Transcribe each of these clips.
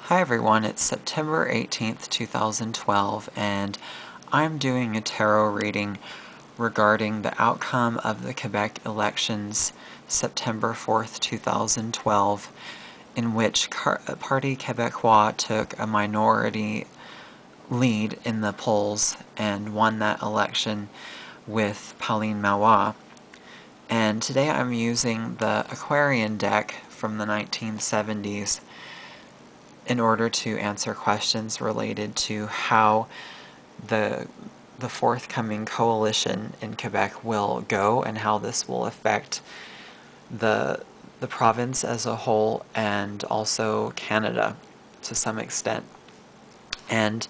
Hi everyone, it's September 18th, 2012, and I'm doing a tarot reading regarding the outcome of the Quebec elections September 4th, 2012, in which Parti Québécois took a minority lead in the polls and won that election with Pauline Marois. And today I'm using the Aquarian deck from the 1970s in order to answer questions related to how the forthcoming coalition in Quebec will go and how this will affect the province as a whole and also Canada to some extent. And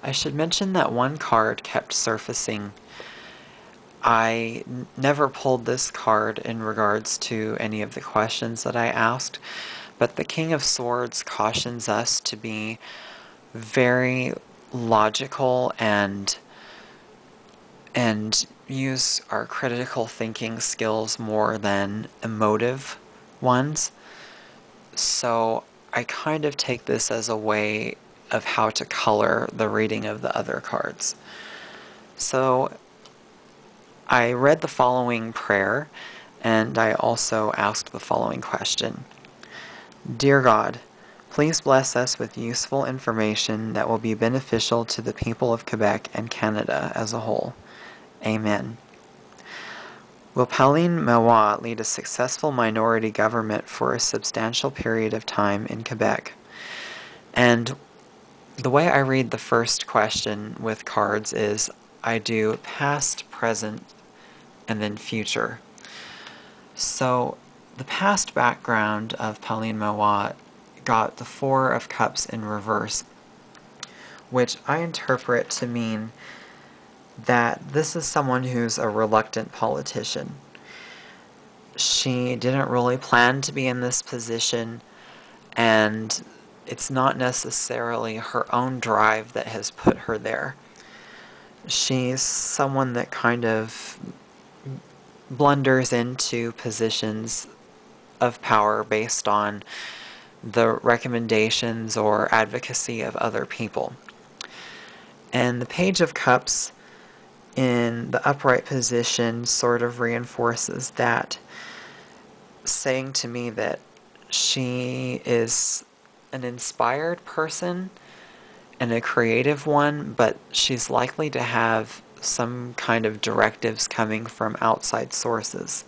I should mention that one card kept surfacing. I never pulled this card in regards to any of the questions that I asked, but the King of Swords cautions us to be very logical and use our critical thinking skills more than emotive ones. So I kind of take this as a way of how to color the reading of the other cards. So I read the following prayer, and I also asked the following question. Dear God, please bless us with useful information that will be beneficial to the people of Quebec and Canada as a whole. Amen. Will Pauline Marois lead a successful minority government for a substantial period of time in Quebec? And the way I read the first question with cards is I do past, present, and then future. So the past background of Pauline Marois got the Four of Cups in reverse, which I interpret to mean that this is someone who's a reluctant politician. She didn't really plan to be in this position, and it's not necessarily her own drive that has put her there. She's someone that kind of blunders into positions of power based on the recommendations or advocacy of other people. And the Page of Cups in the upright position sort of reinforces that, saying to me that she is an inspired person and a creative one, but she's likely to have some kind of directives coming from outside sources.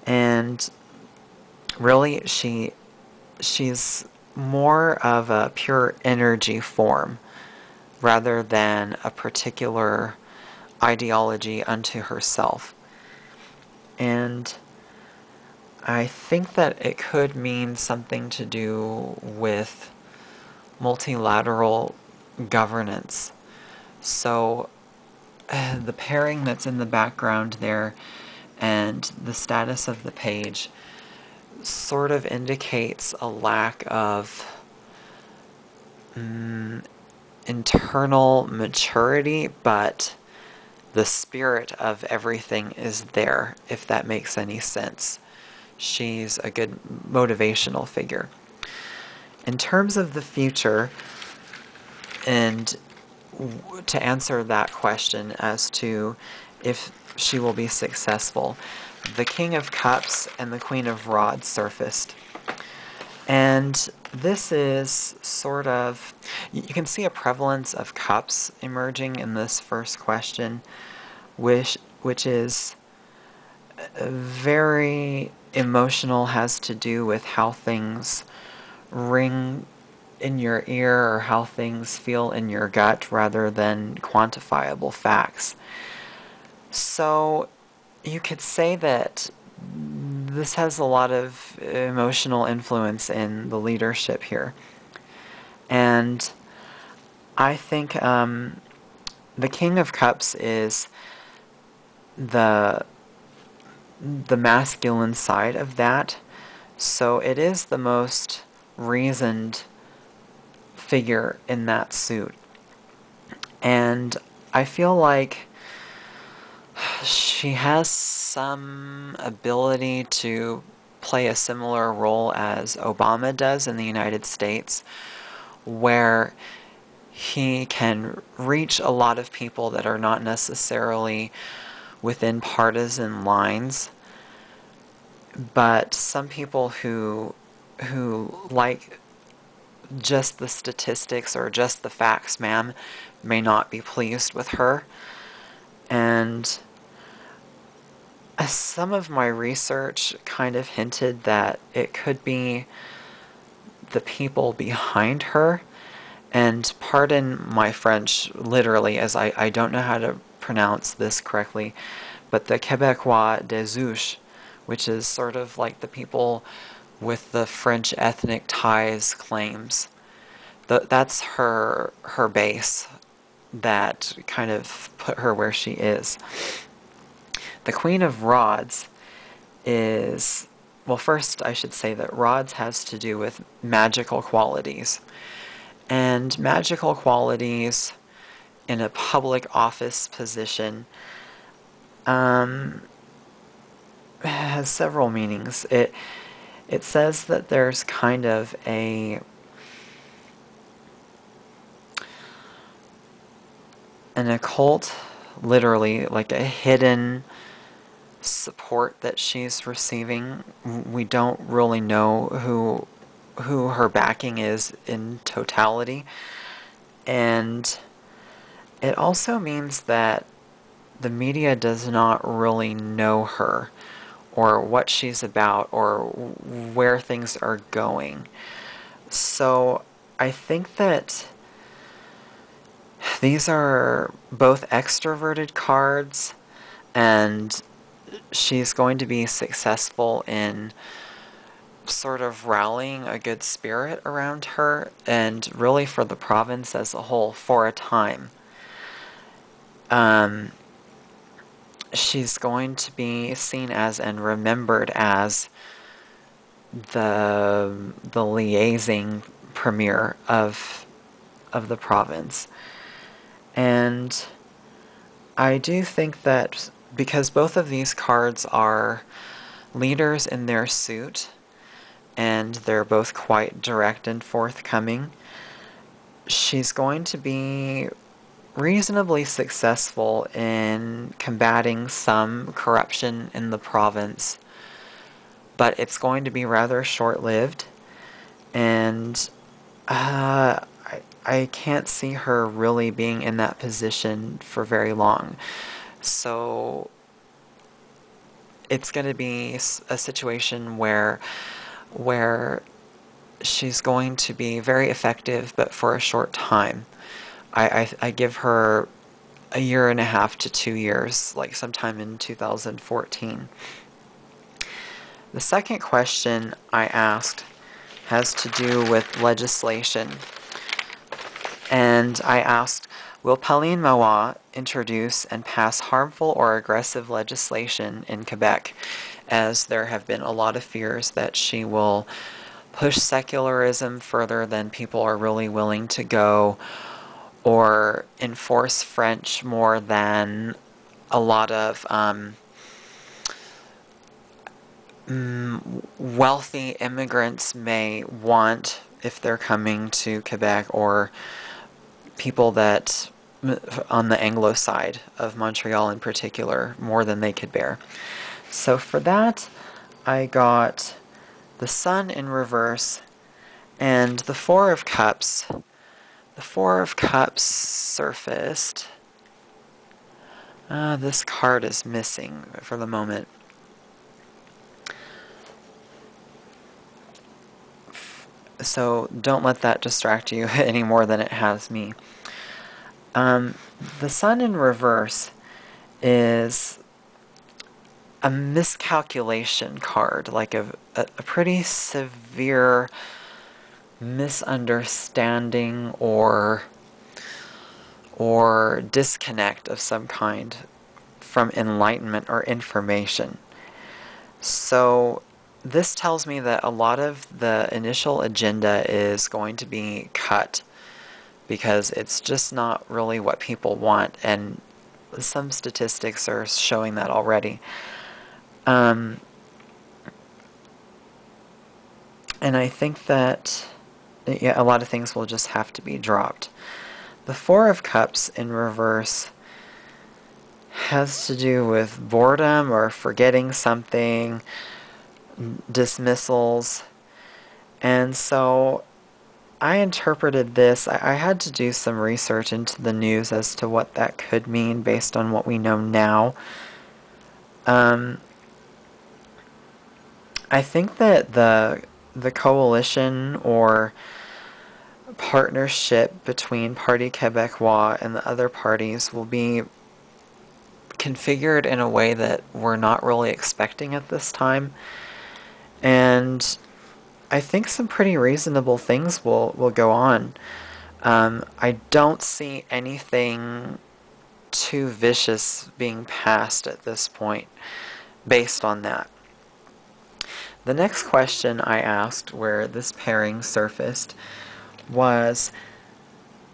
And really, she's more of a pure energy form rather than a particular ideology unto herself. And I think that it could mean something to do with multilateral governance. So the pairing that's in the background there and the status of the page sort of indicates a lack of internal maturity, but the spirit of everything is there, if that makes any sense. She's a good motivational figure. In terms of the future, and to answer that question as to if she will be successful, the King of Cups and the Queen of Rods surfaced. And this is sort of, you can see a prevalence of cups emerging in this first question, which is very emotional, has to do with how things ring in your ear or how things feel in your gut rather than quantifiable facts. So you could say that this has a lot of emotional influence in the leadership here. And I think the King of Cups is the masculine side of that. So it is the most reasoned figure in that suit. And I feel like she has some ability to play a similar role as Obama does in the United States, where he can reach a lot of people that are not necessarily within partisan lines, but some people who like just the statistics or just the facts, ma'am, may not be pleased with her. And some of my research kind of hinted that it could be the people behind her. And pardon my French, literally, as I don't know how to pronounce this correctly, but the Québécois des Ouches, which is sort of like the people with the French ethnic ties claims. That's her base that kind of put her where she is. The Queen of Rods is, well, first I should say that Rods has to do with magical qualities. And magical qualities in a public office position has several meanings. It says that there's kind of an occult, literally, like a hidden support that she's receiving. We don't really know who her backing is in totality. And it also means that the media does not really know her or what she's about or where things are going. So I think that these are both extroverted cards, and she's going to be successful in sort of rallying a good spirit around her, and really for the province as a whole for a time. She's going to be seen as and remembered as the liaising premier of the province. And I do think that because both of these cards are leaders in their suit, and they're both quite direct and forthcoming, she's going to be reasonably successful in combating some corruption in the province, but it's going to be rather short-lived, and I can't see her really being in that position for very long. So it's going to be a situation where she's going to be very effective, but for a short time. I give her a year and a half to 2 years, like sometime in 2014. The second question I asked has to do with legislation. And I asked, will Pauline Marois introduce and pass harmful or aggressive legislation in Quebec, as there have been a lot of fears that she will push secularism further than people are really willing to go, or enforce French more than a lot of wealthy immigrants may want if they're coming to Quebec, or people that on the Anglo side of Montreal in particular, more than they could bear. So for that, I got the Sun in reverse and the Four of Cups. The Four of Cups surfaced. This card is missing for the moment. So don't let that distract you any more than it has me. The Sun in reverse is a miscalculation card, like a pretty severe misunderstanding or disconnect of some kind from enlightenment or information. So this tells me that a lot of the initial agenda is going to be cut because it's just not really what people want, and some statistics are showing that already. And I think that yeah, a lot of things will just have to be dropped. The Four of Cups in reverse has to do with boredom or forgetting something, dismissals. And so I interpreted this, I had to do some research into the news as to what that could mean based on what we know now. I think that the coalition or partnership between Parti Québécois and the other parties will be configured in a way that we're not really expecting at this time. And I think some pretty reasonable things will go on. I don't see anything too vicious being passed at this point based on that. The next question I asked where this pairing surfaced was,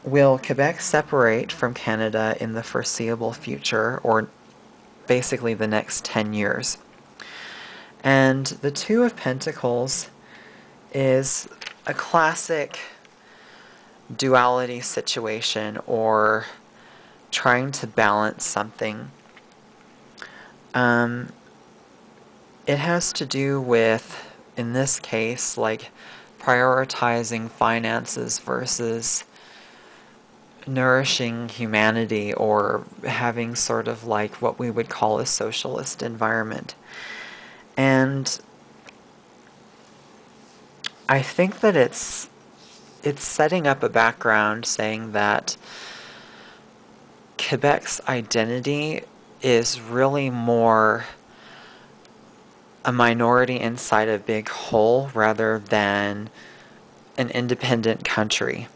will Quebec separate from Canada in the foreseeable future, or basically the next 10 years? And the Two of Pentacles is a classic duality situation, or trying to balance something. It has to do with, in this case, like prioritizing finances versus nourishing humanity, or having sort of like what we would call a socialist environment. And I think that it's setting up a background saying that Quebec's identity is really more a minority inside a big whole rather than an independent country.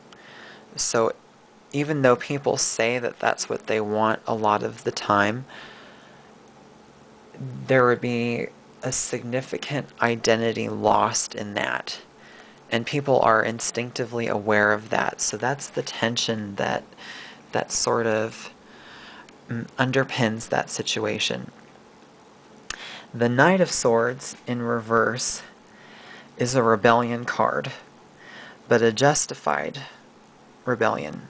So even though people say that that's what they want a lot of the time, there would be a significant identity lost in that. And people are instinctively aware of that. So that's the tension that sort of underpins that situation. The Knight of Swords in reverse is a rebellion card, but a justified rebellion.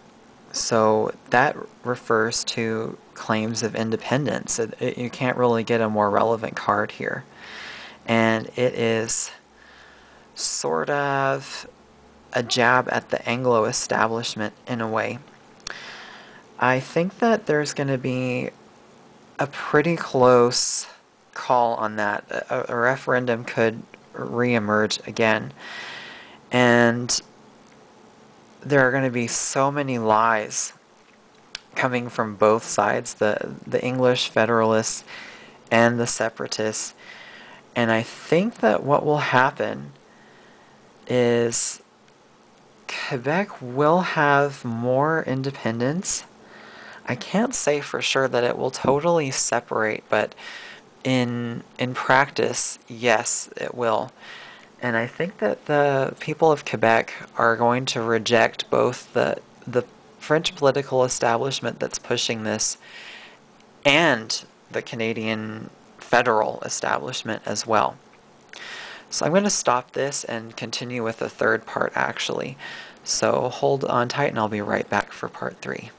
So that refers to claims of independence. You can't really get a more relevant card here. And it is sort of a jab at the Anglo establishment in a way. I think that there's going to be a pretty close call on that. A referendum could reemerge again. And there are going to be so many lies coming from both sides, the English Federalists and the Separatists. And I think that what will happen is Quebec will have more independence. I can't say for sure that it will totally separate, but in practice, yes, it will. And I think that the people of Quebec are going to reject both the French political establishment that's pushing this and the Canadian federal establishment as well. So I'm going to stop this and continue with the third part actually. So hold on tight and I'll be right back for part 3.